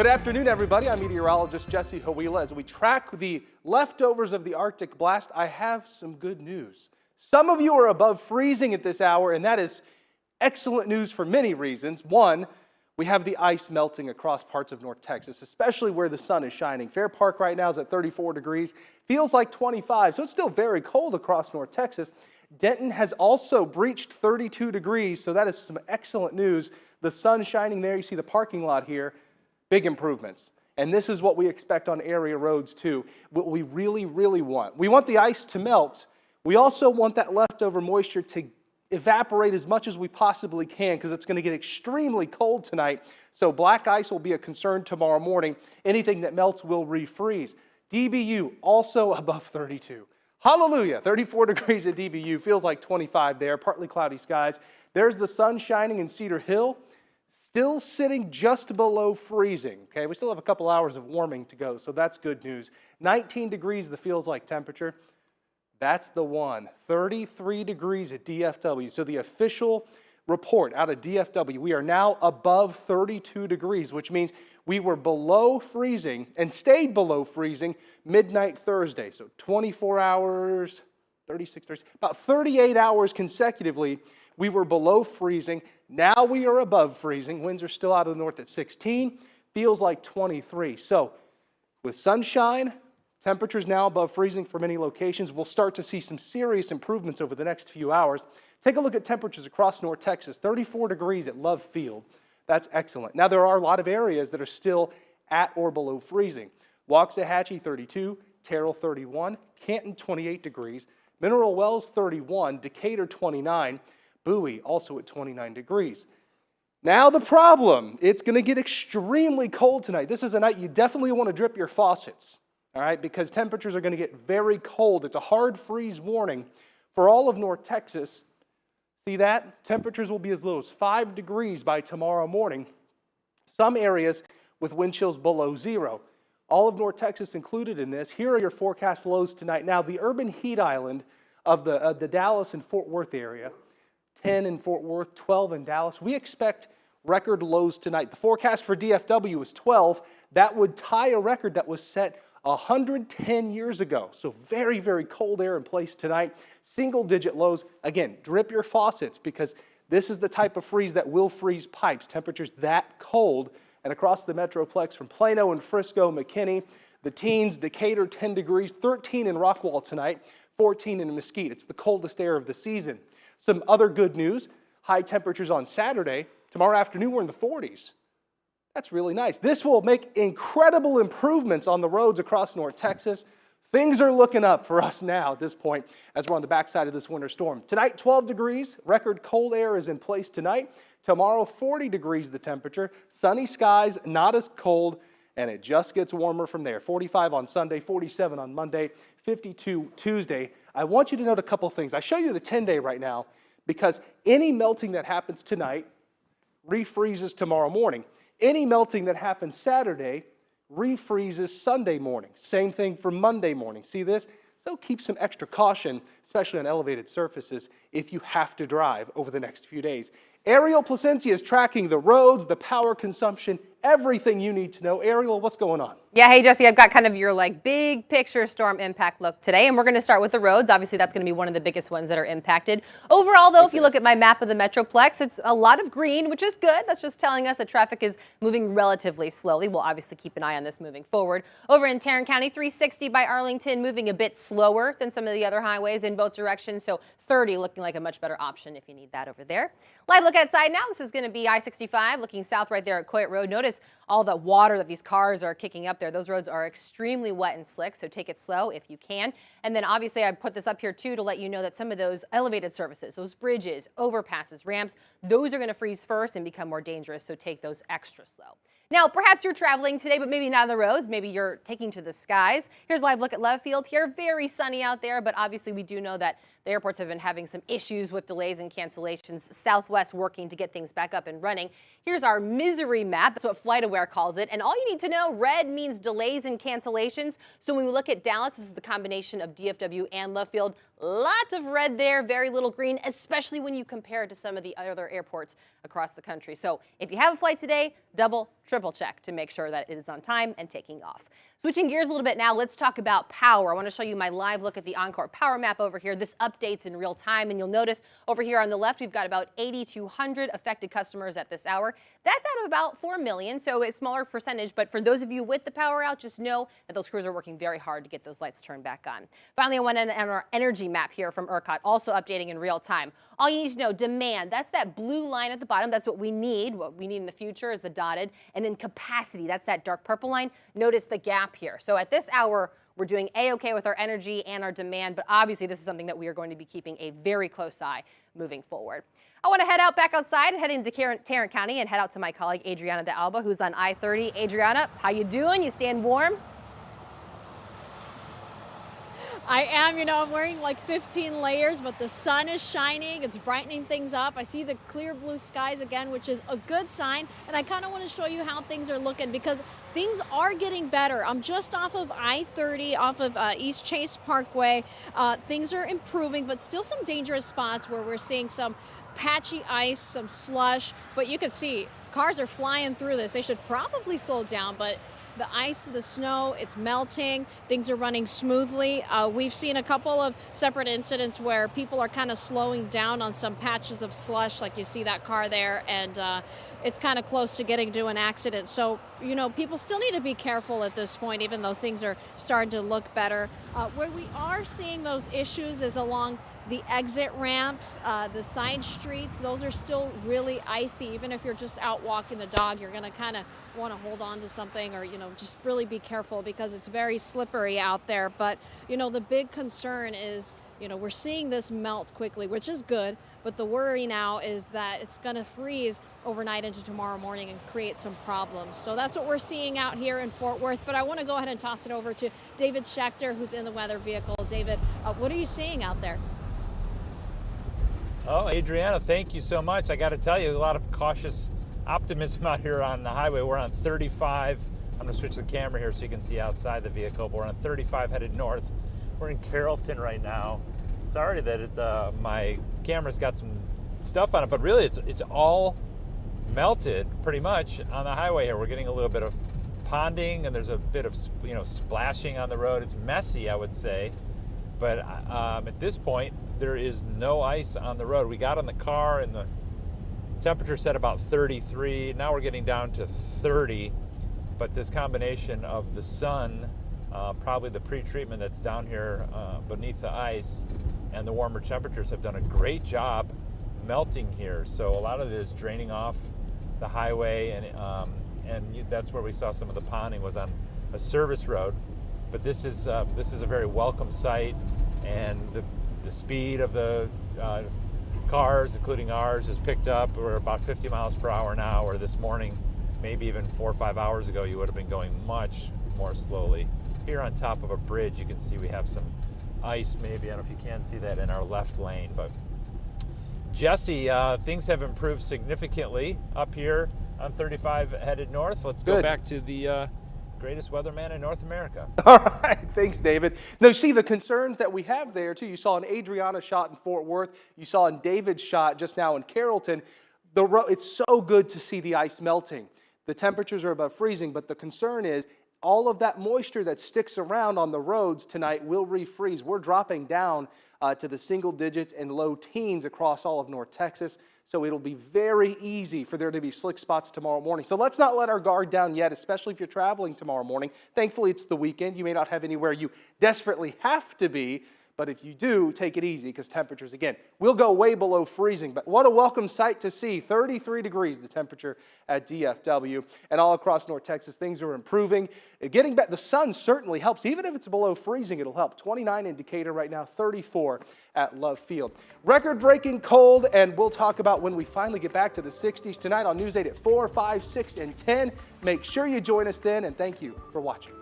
Good afternoon, everybody. I'm meteorologist Jesse Hawila. As we track the leftovers of the Arctic blast, I have some good news. Some of you are above freezing at this hour, and that is excellent news for many reasons. One, we have the ice melting across parts of North Texas, especially where the sun is shining. Fair Park right now is at 34 degrees, feels like 25, so it's still very cold across North Texas. Denton has also breached 32 degrees, so that is some excellent news. The sun shining there, you see the parking lot here. Big improvements. And this is what we expect on area roads too. What we really want. We want the ice to melt. We also want that leftover moisture to evaporate as much as we possibly can because it's going to get extremely cold tonight. So black ice will be a concern tomorrow morning. Anything that melts will refreeze. DBU also above 32. Hallelujah, 34 degrees at DBU. Feels like 25 there, partly cloudy skies. There's the sun shining in Cedar Hill. Still sitting just below freezing, okay? We still have a couple hours of warming to go, so that's good news. 19 degrees, the feels like temperature. That's the one. 33 degrees at DFW. So the official report out of DFW, we are now above 32 degrees, which means we were below freezing and stayed below freezing midnight Thursday. So 24 hours, 36, 30, about 38 hours consecutively, we were below freezing. Now we are above freezing. Winds are still out of the north at 16. Feels like 23. So with sunshine, temperatures now above freezing for many locations. We'll start to see some serious improvements over the next few hours. Take a look at temperatures across North Texas. 34 degrees at Love Field. That's excellent. Now there are a lot of areas that are still at or below freezing. Waxahachie 32, Terrell 31, Canton 28 degrees, Mineral Wells 31, Decatur 29, Bowie also at 29 degrees. Now the problem, it's going to get extremely cold tonight. This is a night you definitely want to drip your faucets, all right, because temperatures are going to get very cold. It's a hard freeze warning for all of North Texas. See that? Temperatures will be as low as 5 degrees by tomorrow morning. Some areas with wind chills below zero. All of North Texas included in this. Here are your forecast lows tonight. Now the urban heat island of the Dallas and Fort Worth area, 10 in Fort Worth, 12 in Dallas. We expect record lows tonight. The forecast for DFW is 12. That would tie a record that was set 110 years ago. So very cold air in place tonight. Single-digit lows. Again, drip your faucets because this is the type of freeze that will freeze pipes. Temperatures that cold. And across the Metroplex from Plano and Frisco, McKinney, the teens, Decatur, 10 degrees, 13 in Rockwall tonight, 14 in Mesquite. It's the coldest air of the season. Some other good news, high temperatures on Saturday. Tomorrow afternoon, we're in the 40s. That's really nice. This will make incredible improvements on the roads across North Texas. Things are looking up for us now at this point as we're on the backside of this winter storm. Tonight, 12 degrees. Record cold air is in place tonight. Tomorrow, 40 degrees the temperature. Sunny skies, not as cold, and it just gets warmer from there. 45 on Sunday, 47 on Monday, 52 Tuesday. I want you to note a couple things. I show you the 10-day right now because any melting that happens tonight refreezes tomorrow morning. Any melting that happens Saturday refreezes Sunday morning. Same thing for Monday morning. See this? So keep some extra caution, especially on elevated surfaces, if you have to drive over the next few days. Ariel Placencia is tracking the roads, the power consumption, everything you need to know. Ariel, what's going on? Yeah, hey Jesse, I've got kind of your big picture storm impact look today, and we're going to start with the roads. Obviously, that's going to be one of the biggest ones that are impacted. Overall, though, if you look at my map of the Metroplex, it's a lot of green, which is good. That's just telling us that traffic is moving relatively slowly. We'll obviously keep an eye on this moving forward. Over in Tarrant County, 360 by Arlington, moving a bit slower than some of the other highways in both directions, so 30 looking like a much better option if you need that over there. Live look outside now. This is going to be I-65 looking south right there at Coyote Road. Notice all the water that these cars are kicking up there. Those roads are extremely wet and slick, so take it slow if you can. And then obviously I put this up here too to let you know that some of those elevated surfaces, those bridges, overpasses, ramps, those are going to freeze first and become more dangerous, so take those extra slow. Now, perhaps you're traveling today, but maybe not on the roads. Maybe you're taking to the skies. Here's a live look at Love Field here. Very sunny out there, but obviously we do know that the airports have been having some issues with delays and cancellations. Southwest working to get things back up and running. Here's our misery map. That's what FlightAware calls it. And all you need to know, red means delays and cancellations. So when we look at Dallas, this is the combination of DFW and Love Field. Lots of red there, very little green, especially when you compare it to some of the other airports across the country. So if you have a flight today, double, triple check to make sure that it is on time and taking off. Switching gears a little bit now, let's talk about power. I want to show you my live look at the Encore power map over here. This updates in real time, and you'll notice over here on the left, we've got about 8,200 affected customers at this hour. That's out of about 4 million, so a smaller percentage, but for those of you with the power out, just know that those crews are working very hard to get those lights turned back on. Finally, I want to end on our energy map here from ERCOT, also updating in real time. All you need to know, demand, that's that blue line at the bottom. That's what we need. What we need in the future is the dotted. And then capacity, that's that dark purple line. Notice the gap here. So at this hour, we're doing A-OK with our energy and our demand, but obviously this is something that we are going to be keeping a very close eye moving forward. I want to head out back outside and head into Tarrant County and head out to my colleague Adriana de Alba, who's on I-30. Adriana, how you doing? You staying warm? I am, I'm wearing like 15 layers, but the sun is shining. It's brightening things up. I see the clear blue skies again, which is a good sign. And I kind of want to show you how things are looking because things are getting better. I'm just off of I-30, off of East Chase Parkway. Things are improving, but still some dangerous spots where we're seeing some patchy ice, some slush. But you can see cars are flying through this. They should probably slow down, but the ice, the snow, it's melting. Things are running smoothly. We've seen a couple of separate incidents where people are kind of slowing down on some patches of slush, like you see that car there, and it's kind of close to getting to an accident. So, people still need to be careful at this point, even though things are starting to look better. Where we are seeing those issues is along the exit ramps, the side streets. Those are still really icy. Even if you're just out walking the dog, you're going to kind of want to hold on to something or, just really be careful because it's very slippery out there. But, the big concern is, we're seeing this melt quickly, which is good. But the worry now is that it's going to freeze overnight into tomorrow morning and create some problems. So that's what we're seeing out here in Fort Worth. But I want to go ahead and toss it over to David Schechter, who's in the weather vehicle. David, what are you seeing out there? Oh, Adriana, thank you so much. I got to tell you, a lot of cautious optimism out here on the highway. We're on 35. I'm going to switch the camera here so you can see outside the vehicle. But we're on 35 headed north. We're in Carrollton right now. Sorry that my camera's got some stuff on it, but really it's all melted pretty much on the highway here. We're getting a little bit of ponding and there's a bit of splashing on the road. It's messy, I would say, but at this point there is no ice on the road. We got in the car and the temperature set about 33. Now we're getting down to 30, but this combination of the sun, probably the pre-treatment that's down here beneath the ice, and the warmer temperatures have done a great job melting here. So a lot of it is draining off the highway, and that's where we saw some of the ponding was on a service road. But this is a very welcome sight, and the speed of the cars, including ours, has picked up. We're about 50 miles per hour now, or this morning, maybe even 4 or 5 hours ago, you would have been going much more slowly. Here on top of a bridge, you can see we have some ice, maybe. I don't know if you can see that in our left lane. But Jesse, things have improved significantly up here on 35 headed north. Let's go back to the greatest weatherman in North America. All right, thanks, David. No, see the concerns that we have there too. You saw an Adriana shot in Fort Worth. You saw in David's shot just now in Carrollton. It's so good to see the ice melting. The temperatures are above freezing, but the concern is all of that moisture that sticks around on the roads tonight will refreeze. We're dropping down to the single digits and low teens across all of North Texas. So it'll be very easy for there to be slick spots tomorrow morning. So let's not let our guard down yet, especially if you're traveling tomorrow morning. Thankfully, it's the weekend. You may not have anywhere you desperately have to be, but if you do, take it easy because temperatures, again, will go way below freezing. But what a welcome sight to see. 33 degrees, the temperature at DFW. And all across North Texas, things are improving. Getting back, the sun certainly helps. Even if it's below freezing, it'll help. 29 indicator right now, 34 at Love Field. Record-breaking cold, and we'll talk about when we finally get back to the 60s tonight on News 8 at 4, 5, 6, and 10. Make sure you join us then, and thank you for watching.